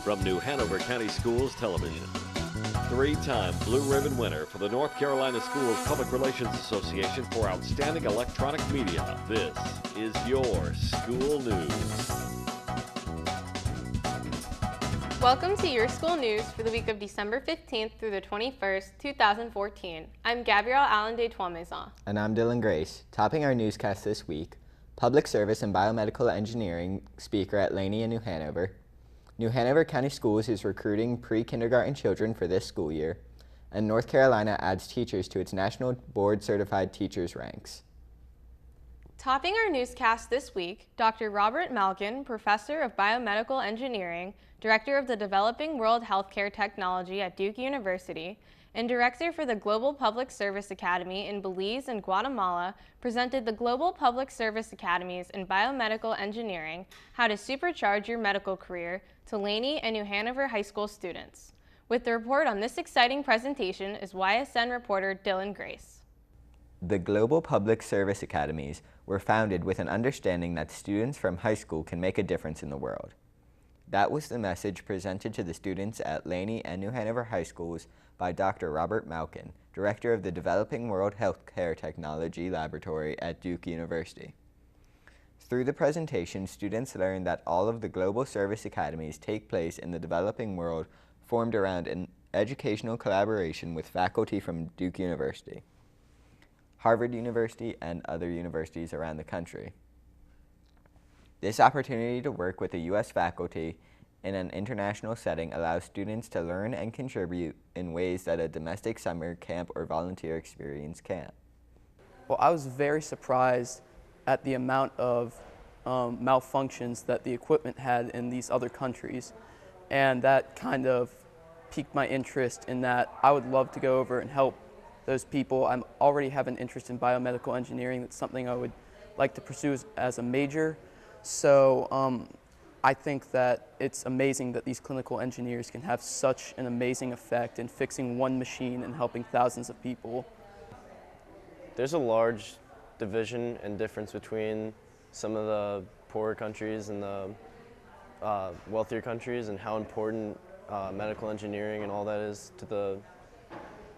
From New Hanover County Schools Television. Three-time Blue Ribbon winner for the North Carolina Schools Public Relations Association for Outstanding Electronic Media. This is your school news. Welcome to your school news for the week of December 15th through the 21st, 2014. I'm Gabrielle Allen de Trois-Maisons. And I'm Dylan Grace. Topping our newscast this week, Public Service and Biomedical Engineering speaker at Laney and New Hanover. New Hanover County Schools is recruiting pre-kindergarten children for this school year, and North Carolina adds teachers to its National Board Certified Teachers ranks. Topping our newscast this week, Dr. Robert Malkin, Professor of Biomedical Engineering, Director of the Developing World Healthcare Technology at Duke University, and Director for the Global Public Service Academy in Belize and Guatemala, presented the Global Public Service Academies in Biomedical Engineering, How to Supercharge Your Medical Career, to Laney and New Hanover High School students. With the report on this exciting presentation is YSN reporter Dylan Grace. The Global Public Service Academies were founded with an understanding that students from high school can make a difference in the world. That was the message presented to the students at Laney and New Hanover High Schools by Dr. Robert Malkin, Director of the Developing World Healthcare Technology Laboratory at Duke University. Through the presentation, students learned that all of the Global Service Academies take place in the developing world, formed around an educational collaboration with faculty from Duke University, Harvard University, and other universities around the country. This opportunity to work with the U.S. faculty in an international setting allows students to learn and contribute in ways that a domestic summer camp or volunteer experience can't. Well, I was very surprised at the amount of malfunctions that the equipment had in these other countries, and that kind of piqued my interest in that I would love to go over and help those people. I already have an interest in biomedical engineering. That's something I would like to pursue as a major. So I think that it's amazing that these clinical engineers can have such an amazing effect in fixing one machine and helping thousands of people. There's a large division and difference between some of the poorer countries and the wealthier countries, and how important medical engineering and all that is to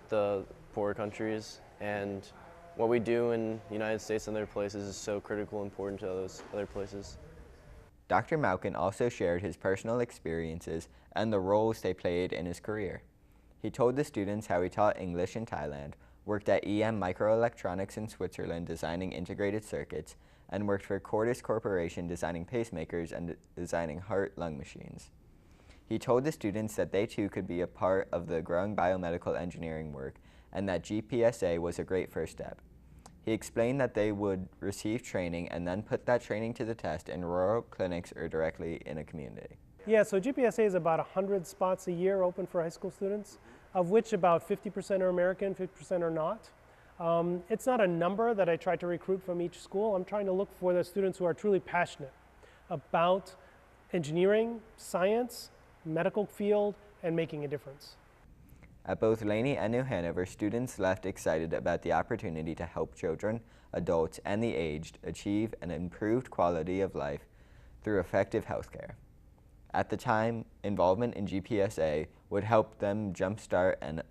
the poorer countries. And what we do in the United States and other places is so critical and important to those other places. Dr. Malkin also shared his personal experiences and the roles they played in his career. He told the students how he taught English in Thailand, worked at EM Microelectronics in Switzerland designing integrated circuits, and worked for Cordis Corporation designing pacemakers and designing heart-lung machines. He told the students that they too could be a part of the growing biomedical engineering work, and that GPSA was a great first step. He explained that they would receive training and then put that training to the test in rural clinics or directly in a community. Yeah, so GPSA is about 100 spots a year open for high school students, of which about 50% are American, 50% are not. It's not a number that I try to recruit from each school. I'm trying to look for the students who are truly passionate about engineering, science, medical field, and making a difference. At both Laney and New Hanover, students left excited about the opportunity to help children, adults, and the aged achieve an improved quality of life through effective healthcare. At the time, involvement in GPSA would help them jumpstart an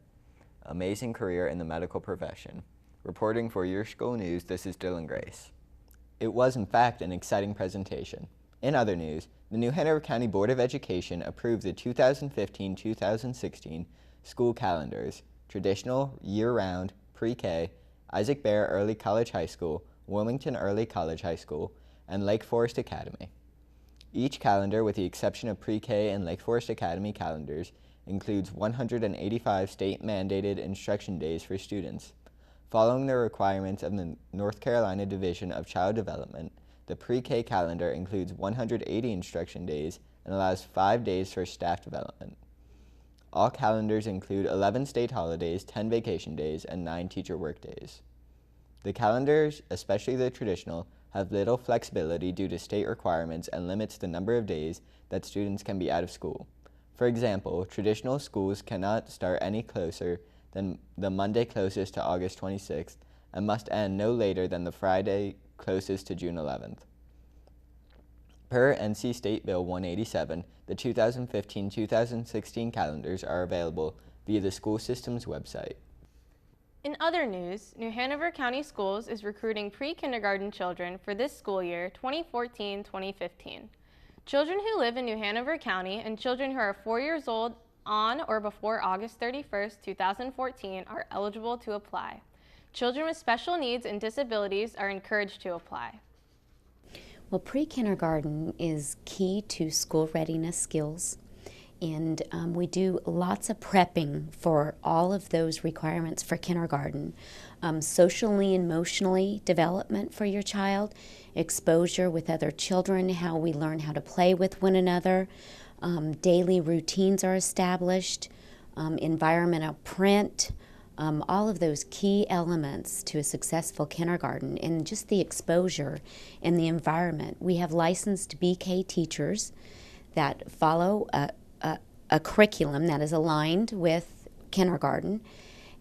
amazing career in the medical profession. Reporting for Your School News, this is Dylan Grace. It was, in fact, an exciting presentation. In other news, the New Hanover County Board of Education approved the 2015-2016 school calendars: traditional, year-round, pre-K, Isaac Bear Early College High School, Wilmington Early College High School, and Lake Forest Academy. Each calendar, with the exception of pre-K and Lake Forest Academy calendars, includes 185 state-mandated instruction days for students. Following the requirements of the North Carolina Division of Child Development, the pre-K calendar includes 180 instruction days and allows 5 days for staff development. All calendars include 11 state holidays, 10 vacation days, and 9 teacher workdays. The calendars, especially the traditional, have little flexibility due to state requirements and limits the number of days that students can be out of school. For example, traditional schools cannot start any closer than the Monday closest to August 26th and must end no later than the Friday closest to June 11th. Per NC State Bill 187, the 2015-2016 calendars are available via the school system's website. In other news, New Hanover County Schools is recruiting pre-kindergarten children for this school year 2014-2015. Children who live in New Hanover County and children who are 4 years old on or before August 31st, 2014 are eligible to apply. Children with special needs and disabilities are encouraged to apply. Well, pre-kindergarten is key to school readiness skills, and we do lots of prepping for all of those requirements for kindergarten. Socially and emotionally development for your child, exposure with other children, how we learn how to play with one another, daily routines are established, environmental print, all of those key elements to a successful kindergarten, and just the exposure in the environment. We have licensed BK teachers that follow a curriculum that is aligned with kindergarten,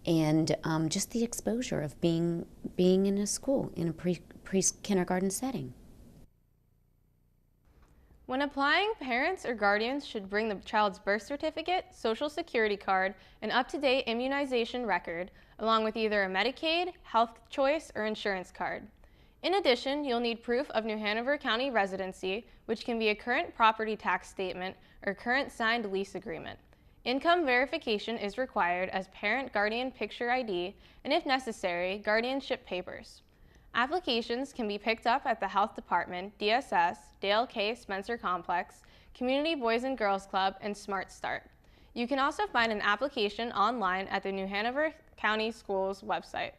and just the exposure of being in a school, in a pre-kindergarten setting. When applying, parents or guardians should bring the child's birth certificate, social security card, and up-to-date immunization record, along with either a Medicaid, health choice, or insurance card. In addition, you'll need proof of New Hanover County residency, which can be a current property tax statement or current signed lease agreement. Income verification is required as parent-guardian picture ID, and if necessary, guardianship papers. Applications can be picked up at the Health Department, DSS, Dale K. Spencer Complex, Community Boys and Girls Club, and Smart Start. You can also find an application online at the New Hanover County Schools website.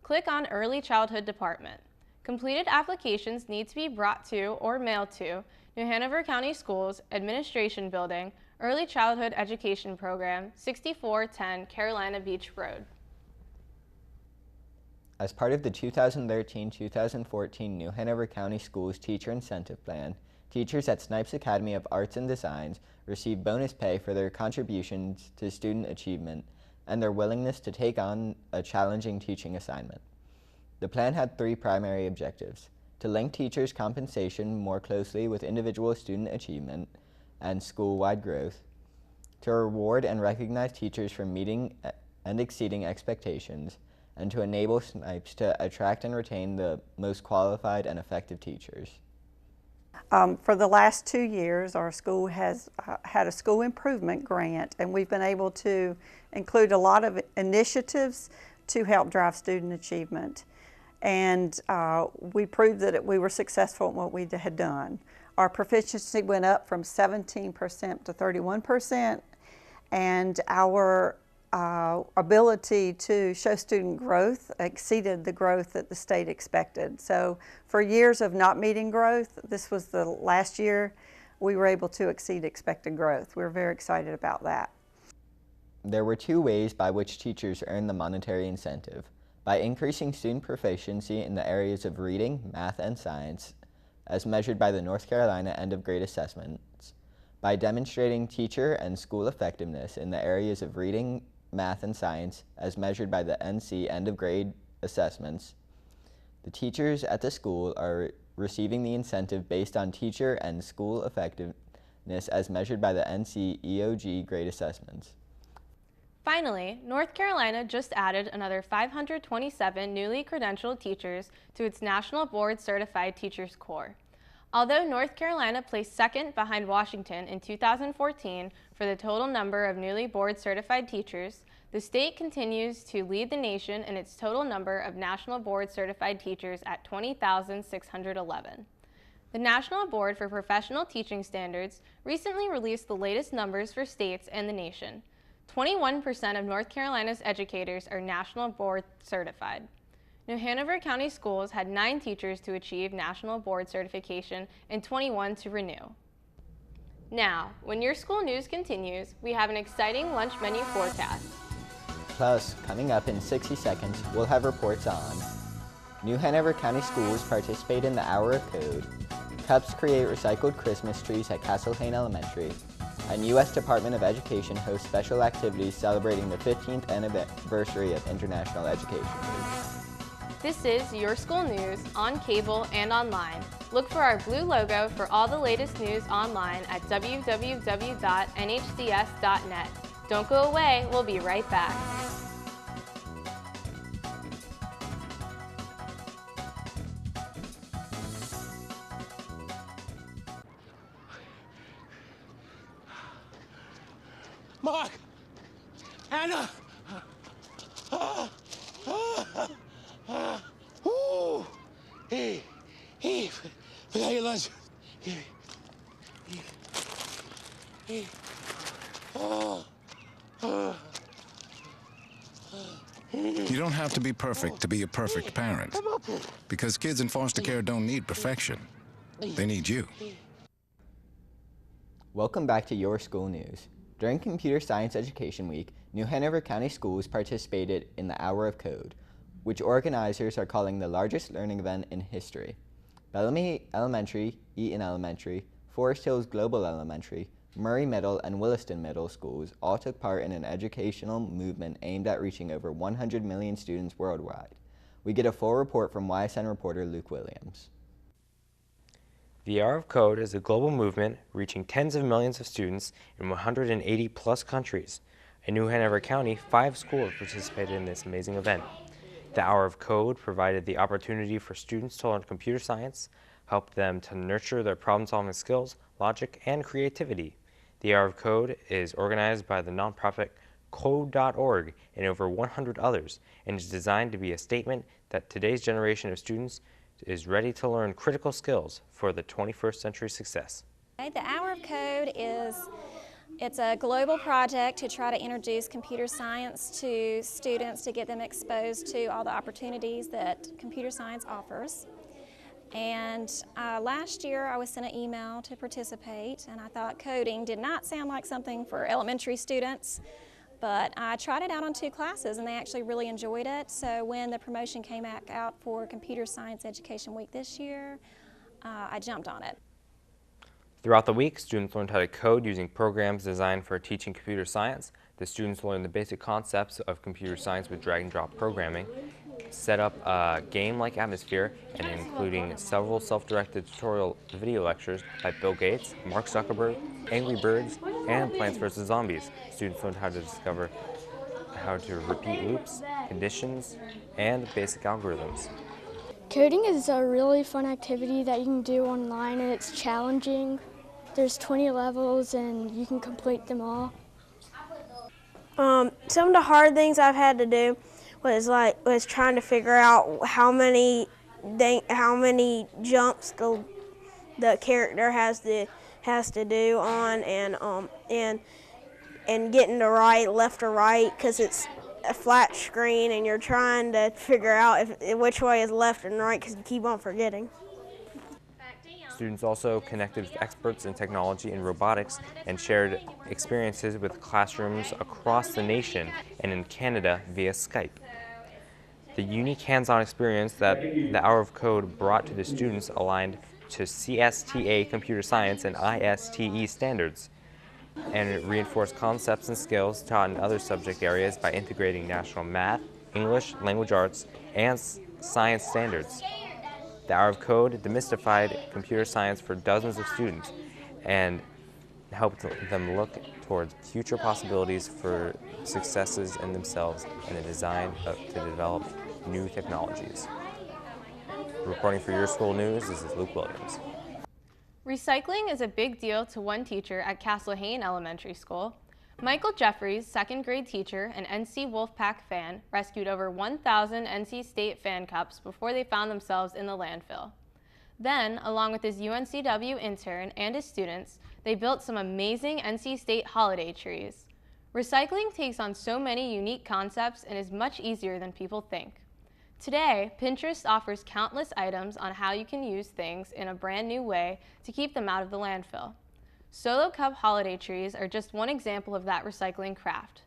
Click on Early Childhood Department. Completed applications need to be brought to or mailed to New Hanover County Schools, Administration Building, Early Childhood Education Program, 6410 Carolina Beach Road. As part of the 2013-2014 New Hanover County Schools Teacher Incentive Plan, teachers at Snipes Academy of Arts and Designs receive bonus pay for their contributions to student achievement and their willingness to take on a challenging teaching assignment. The plan had three primary objectives: to link teachers' compensation more closely with individual student achievement and school-wide growth, to reward and recognize teachers for meeting and exceeding expectations, and to enable Snipes to attract and retain the most qualified and effective teachers. For the last 2 years, our school has had a school improvement grant, and we've been able to include a lot of initiatives to help drive student achievement. And we proved that we were successful in what we had done. Our proficiency went up from 17% to 31%, and our ability to show student growth exceeded the growth that the state expected. So for years of not meeting growth, this was the last year we were able to exceed expected growth. We're very excited about that. There were two ways by which teachers earn the monetary incentive: by increasing student proficiency in the areas of reading, math, and science, as measured by the North Carolina End of Grade Assessments, by demonstrating teacher and school effectiveness in the areas of reading, math, and science, as measured by the NC End of Grade Assessments. The teachers at the school are receiving the incentive based on teacher and school effectiveness as measured by the NC EOG grade assessments. Finally, North Carolina just added another 527 newly credentialed teachers to its National Board Certified Teachers Corps. Although North Carolina placed second behind Washington in 2014 for the total number of newly board certified teachers, the state continues to lead the nation in its total number of National Board Certified Teachers at 20,611. The National Board for Professional Teaching Standards recently released the latest numbers for states and the nation. 21% of North Carolina's educators are National Board Certified. New Hanover County Schools had 9 teachers to achieve National Board Certification and 21 to renew. Now, when your school news continues, we have an exciting lunch menu forecast. Plus, coming up in 60 seconds, we'll have reports on New Hanover County Schools participate in the Hour of Code, Cups create recycled Christmas trees at Castlehane Elementary, and U.S. Department of Education hosts special activities celebrating the 15th anniversary of International Education Week. This is Your School News on cable and online. Look for our blue logo for all the latest news online at www.nhcs.net. Don't go away, we'll be right back. Mark! Anna! Ooh! Hey, forgot your lunch. Hey. You don't have to be perfect to be a perfect parent, because kids in foster care don't need perfection. They need you. Welcome back to Your School News. During Computer Science Education Week, New Hanover County Schools participated in the Hour of Code, which organizers are calling the largest learning event in history. Bellamy Elementary, Eaton Elementary, Forest Hills Global Elementary, Murray Middle, and Williston Middle schools all took part in an educational movement aimed at reaching over 100 million students worldwide. We get a full report from YSN reporter Luke Williams. The Hour of Code is a global movement reaching tens of millions of students in 180 plus countries. In New Hanover County, 5 schools participated in this amazing event. The Hour of Code provided the opportunity for students to learn computer science, helped them to nurture their problem-solving skills, logic, and creativity. The Hour of Code is organized by the nonprofit Code.org and over 100 others, and is designed to be a statement that today's generation of students is ready to learn critical skills for the 21st century success. The Hour of Code it's a global project to try to introduce computer science to students, to get them exposed to all the opportunities that computer science offers. And last year I was sent an email to participate, and I thought coding did not sound like something for elementary students, but I tried it out on 2 classes and they actually really enjoyed it. So when the promotion came back out for Computer Science Education Week this year, I jumped on it. Throughout the week, students learned how to code using programs designed for teaching computer science. The students learned the basic concepts of computer science with drag and drop programming, set up a game-like atmosphere, and including several self-directed tutorial video lectures by Bill Gates, Mark Zuckerberg, Angry Birds, and Plants vs. Zombies. Students learned how to discover how to repeat loops, conditions, and basic algorithms. Coding is a really fun activity that you can do online, and it's challenging. There's 20 levels and you can complete them all. Some of the hard things I've had to do was trying to figure out how many jumps the character has to do on, and getting the right left or right, because it's a flat screen and you're trying to figure out which way is left and right because you keep on forgetting. Students also connected with experts in technology and robotics and shared experiences with classrooms across the nation and in Canada via Skype. The unique hands-on experience that the Hour of Code brought to the students aligned to CSTA computer science and ISTE standards, and it reinforced concepts and skills taught in other subject areas by integrating national math, English, language arts, and science standards. The Hour of Code demystified computer science for dozens of students and helped them look towards future possibilities for successes in themselves and the design to develop new technologies. Reporting for Your School News, this is Luke Williams. Recycling is a big deal to one teacher at Castle Hayne Elementary School. Michael Jeffries, 2nd grade teacher and NC Wolfpack fan, rescued over 1,000 NC State fan cups before they found themselves in the landfill. Then, along with his UNCW intern and his students, they built some amazing NC State holiday trees. Recycling takes on so many unique concepts and is much easier than people think. Today, Pinterest offers countless items on how you can use things in a brand new way to keep them out of the landfill. Solo Cup holiday trees are just one example of that recycling craft.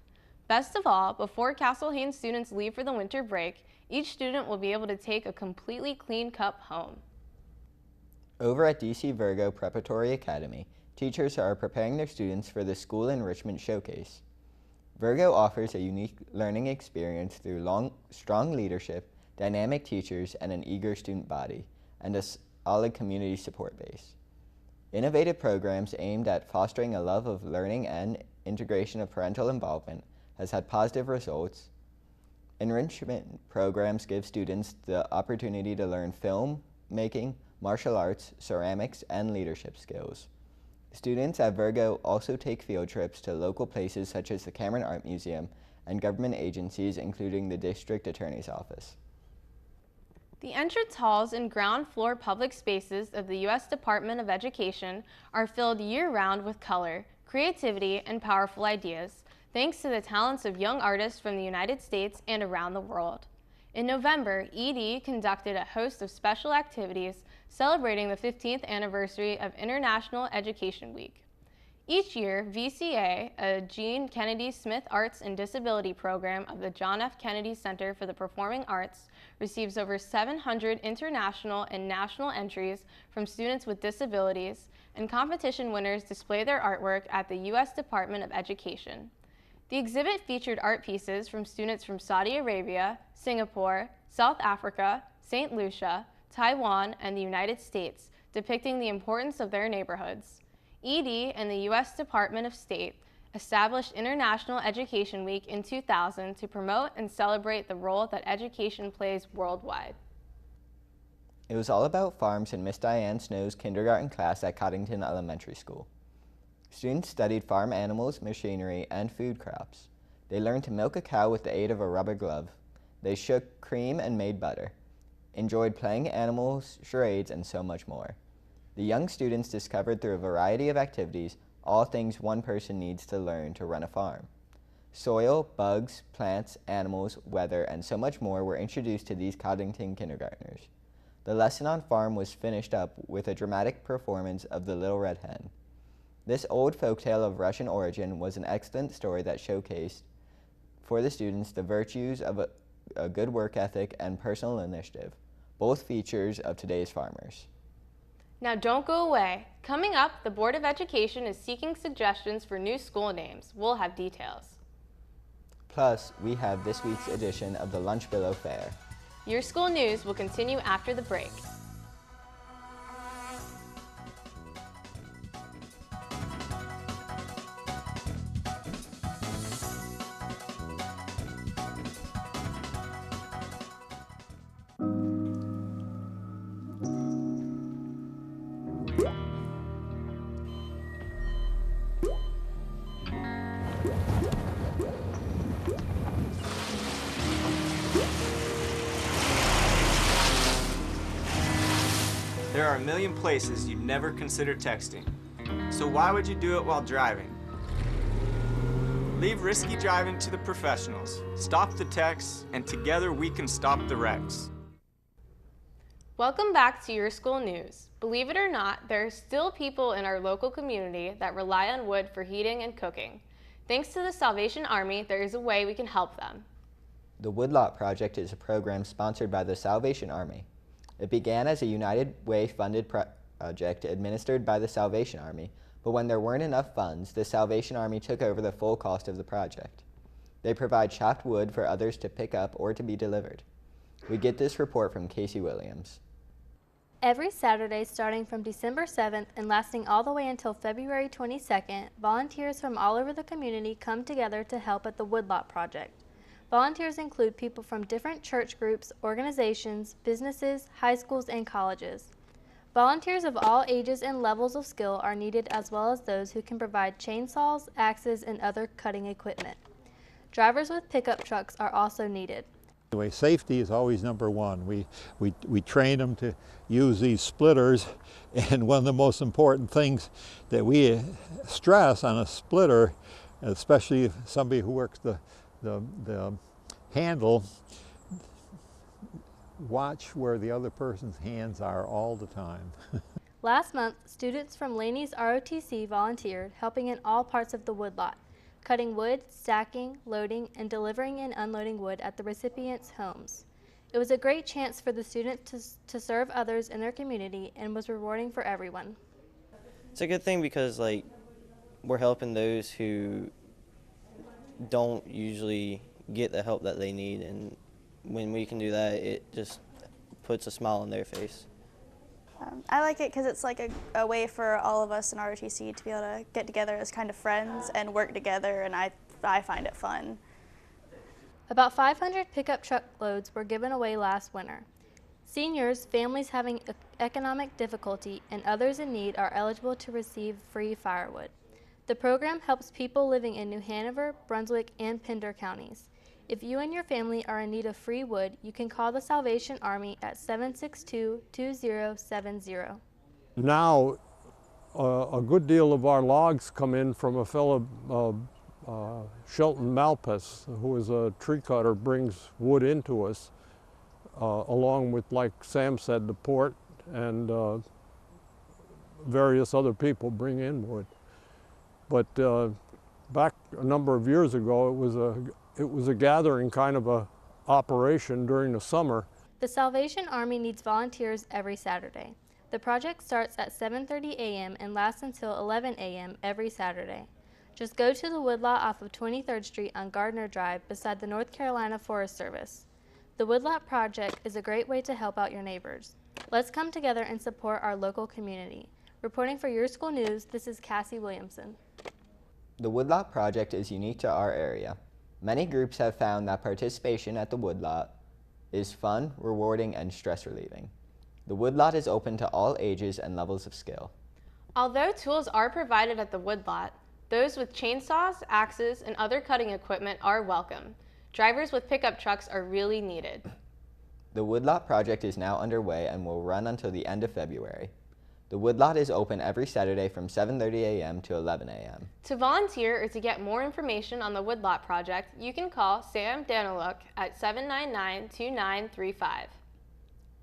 Best of all, before Castle Hayne students leave for the winter break, each student will be able to take a completely clean cup home. Over at DC Virgo Preparatory Academy, teachers are preparing their students for the School Enrichment Showcase. Virgo offers a unique learning experience through strong leadership, dynamic teachers, and an eager student body, and solid community support base. Innovative programs aimed at fostering a love of learning and integration of parental involvement has had positive results. Enrichment programs give students the opportunity to learn film making, martial arts, ceramics, and leadership skills. Students at Virgo also take field trips to local places such as the Cameron Art Museum and government agencies, including the District Attorney's Office. The entrance halls and ground floor public spaces of the U.S. Department of Education are filled year-round with color, creativity, and powerful ideas, thanks to the talents of young artists from the United States and around the world. In November, ED conducted a host of special activities celebrating the 15th anniversary of International Education Week. Each year, VCA, a Gene Kennedy Smith Arts and Disability Program of the John F. Kennedy Center for the Performing Arts, receives over 700 international and national entries from students with disabilities, and competition winners display their artwork at the U.S. Department of Education. The exhibit featured art pieces from students from Saudi Arabia, Singapore, South Africa, St. Lucia, Taiwan, and the United States, depicting the importance of their neighborhoods. ED and the U.S. Department of State established International Education Week in 2000 to promote and celebrate the role that education plays worldwide. It was all about farms in Miss Diane Snow's kindergarten class at Coddington Elementary School. Students studied farm animals, machinery, and food crops. They learned to milk a cow with the aid of a rubber glove. They shook cream and made butter, enjoyed playing animals, charades, and so much more. The young students discovered through a variety of activities all things one person needs to learn to run a farm. Soil, bugs, plants, animals, weather, and so much more were introduced to these Coddington kindergartners. The lesson on farm was finished up with a dramatic performance of The Little Red Hen. This old folktale of Russian origin was an excellent story that showcased for the students the virtues of a good work ethic and personal initiative, both features of today's farmers. Now don't go away. Coming up, the Board of Education is seeking suggestions for new school names. We'll have details. Plus, we have this week's edition of the Lunch Billow Fair. Your school news will continue after the break. There are a million places you'd never consider texting. So why would you do it while driving? Leave risky driving to the professionals. Stop the texts, and together we can stop the wrecks. Welcome back to Your School News. Believe it or not, there are still people in our local community that rely on wood for heating and cooking. Thanks to the Salvation Army, there is a way we can help them. The Woodlot Project is a program sponsored by the Salvation Army. It began as a United Way funded project administered by the Salvation Army, but when there weren't enough funds, the Salvation Army took over the full cost of the project. They provide chopped wood for others to pick up or to be delivered. We get this report from Casey Williams. Every Saturday starting from December 7th and lasting all the way until February 22nd, volunteers from all over the community come together to help at the Woodlot Project. Volunteers include people from different church groups, organizations, businesses, high schools, and colleges. Volunteers of all ages and levels of skill are needed, as well as those who can provide chainsaws, axes, and other cutting equipment. Drivers with pickup trucks are also needed. Anyway, safety is always number one. We train them to use these splitters, and one of the most important things that we stress on a splitter, especially if somebody who works the handle, watch where the other person's hands are all the time. Last month, students from Laney's ROTC volunteered, helping in all parts of the woodlot, cutting wood, stacking, loading, and delivering and unloading wood at the recipients' homes. It was a great chance for the students to serve others in their community and was rewarding for everyone. It's a good thing because we're helping those who don't usually get the help that they need, and when we can do that, it just puts a smile on their face. I like it because it's like a way for all of us in ROTC to be able to get together as kind of friends and work together, and I find it fun. About 500 pickup truck loads were given away last winter. Seniors, families having economic difficulty, and others in need are eligible to receive free firewood. The program helps people living in New Hanover, Brunswick, and Pender counties. If you and your family are in need of free wood, you can call the Salvation Army at 762-2070. Now, a good deal of our logs come in from a fellow, Shelton Malpas, who is a tree cutter, brings wood into us, along with, like Sam said, the port and various other people bring in wood. But back a number of years ago, it was a gathering kind of a operation during the summer. The Salvation Army needs volunteers every Saturday. The project starts at 7:30 a.m. and lasts until 11 a.m. every Saturday. Just go to the woodlot off of 23rd Street on Gardner Drive beside the North Carolina Forest Service. The Woodlot Project is a great way to help out your neighbors. Let's come together and support our local community. Reporting for Your School News, this is Cassie Williamson. The Woodlot Project is unique to our area. Many groups have found that participation at the Woodlot is fun, rewarding, and stress relieving. The Woodlot is open to all ages and levels of skill. Although tools are provided at the Woodlot, those with chainsaws, axes, and other cutting equipment are welcome. Drivers with pickup trucks are really needed. The Woodlot Project is now underway and will run until the end of February. The Woodlot is open every Saturday from 7:30 a.m. to 11 a.m. To volunteer or to get more information on the Woodlot Project, you can call Sam Daniluk at 799-2935.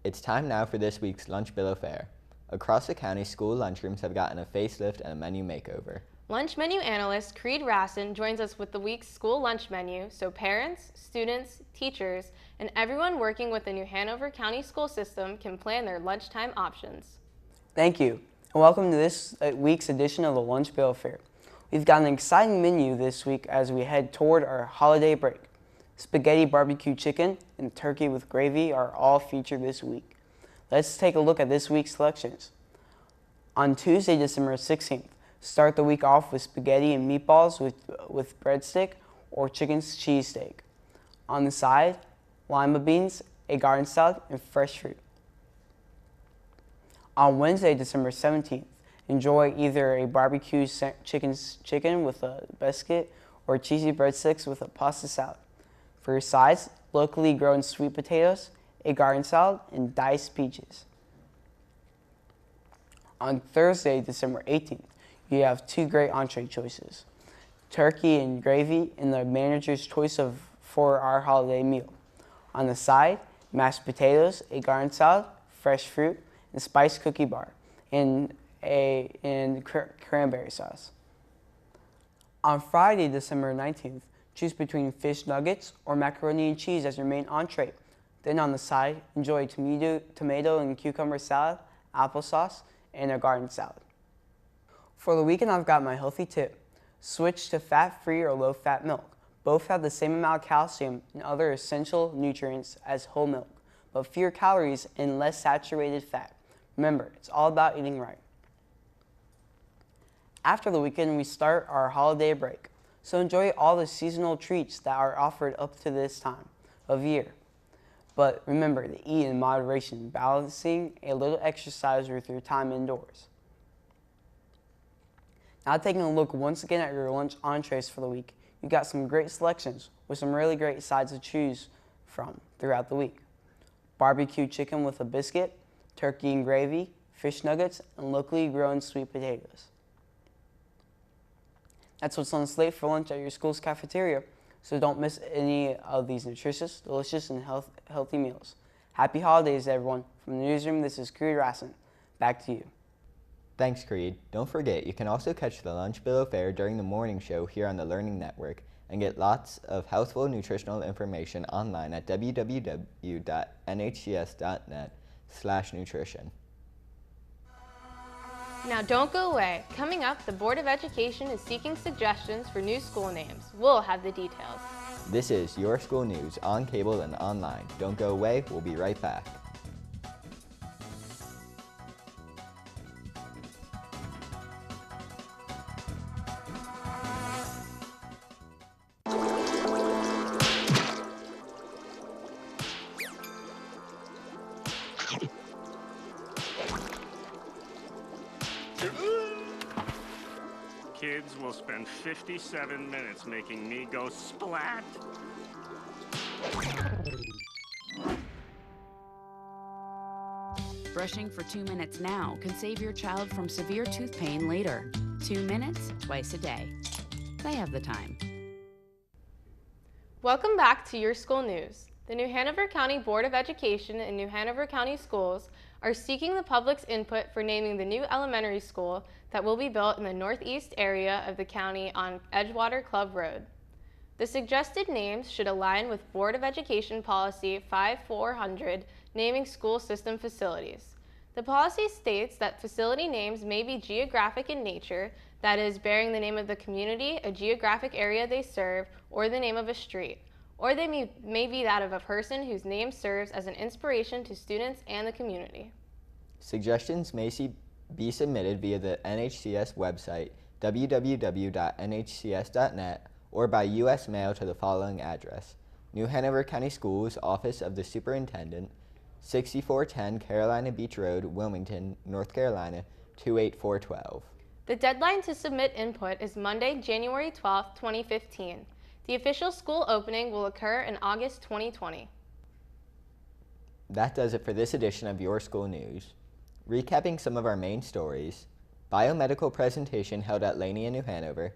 It's time now for this week's Lunch Bill of Fare. Across the county, school lunchrooms have gotten a facelift and a menu makeover. Lunch menu analyst Creed Rassin joins us with the week's school lunch menu so parents, students, teachers, and everyone working with the New Hanover County school system can plan their lunchtime options. Thank you, and welcome to this week's edition of the Lunch Bill of Fare. We've got an exciting menu this week as we head toward our holiday break. Spaghetti barbecue chicken and turkey with gravy are all featured this week. Let's take a look at this week's selections. On Tuesday, December 16th, start the week off with spaghetti and meatballs with breadstick or chicken cheesesteak. On the side, lima beans, a garden salad, and fresh fruit. On Wednesday, December 17th, enjoy either a barbecue chicken with a biscuit or cheesy breadsticks with a pasta salad. For your sides, locally grown sweet potatoes, a garden salad, and diced peaches. On Thursday, December 18th, you have two great entree choices, turkey and gravy in the manager's choice for our holiday meal. On the side, mashed potatoes, a garden salad, fresh fruit, and spiced cookie bar, and cranberry sauce. On Friday, December 19th, choose between fish nuggets or macaroni and cheese as your main entree. Then on the side, enjoy tomato and cucumber salad, applesauce, and a garden salad. For the weekend, I've got my healthy tip. Switch to fat-free or low-fat milk. Both have the same amount of calcium and other essential nutrients as whole milk, but fewer calories and less saturated fat. Remember, it's all about eating right. After the weekend, we start our holiday break, so enjoy all the seasonal treats that are offered up to this time of year. But remember to eat in moderation, balancing a little exercise with your time indoors. Now taking a look once again at your lunch entrees for the week, you've got some great selections with some really great sides to choose from throughout the week. Barbecue chicken with a biscuit, turkey and gravy, fish nuggets, and locally grown sweet potatoes. That's what's on the slate for lunch at your school's cafeteria, so don't miss any of these nutritious, delicious, and healthy meals. Happy holidays, everyone. From the newsroom, this is Creed Rassin. Back to you. Thanks, Creed. Don't forget, you can also catch the Lunch Bill of Fare during the morning show here on the Learning Network and get lots of healthful nutritional information online at www.nhcs.net/nutrition. Now don't go away. Coming up, the Board of Education is seeking suggestions for new school names. We'll have the details. This is Your School News on cable and online. Don't go away. We'll be right back. Kids will spend 57 minutes making me go splat. Brushing for 2 minutes now can save your child from severe tooth pain later. 2 minutes, twice a day. They have the time. Welcome back to Your School News. The New Hanover County Board of Education and New Hanover County Schools are seeking the public's input for naming the new elementary school that will be built in the northeast area of the county on Edgewater Club Road. The suggested names should align with Board of Education Policy 5400, naming school system facilities. The policy states that facility names may be geographic in nature, that is, bearing the name of the community, a geographic area they serve, or the name of a street. Or they may be that of a person whose name serves as an inspiration to students and the community. Suggestions may be submitted via the NHCS website, www.nhcs.net, or by U.S. mail to the following address: New Hanover County Schools, Office of the Superintendent, 6410 Carolina Beach Road, Wilmington, North Carolina, 28412. The deadline to submit input is Monday, January 12, 2015. The official school opening will occur in August 2020. That does it for this edition of Your School News. Recapping some of our main stories: biomedical presentation held at Lania, New Hanover.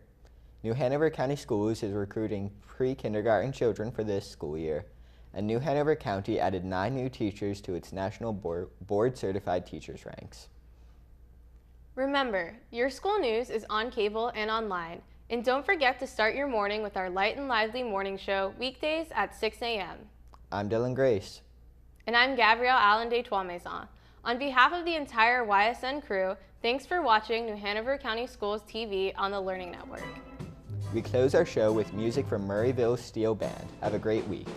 New Hanover County Schools is recruiting pre-kindergarten children for this school year, and New Hanover County added 9 new teachers to its National Board-Certified Teachers ranks. Remember, Your School News is on cable and online. And don't forget to start your morning with our Light and Lively morning show, weekdays at 6 a.m. I'm Dylan Grace. And I'm Gabrielle Allen de Trois-Maisons. On behalf of the entire YSN crew, thanks for watching New Hanover County Schools TV on the Learning Network. We close our show with music from Murrayville Steel Band. Have a great week.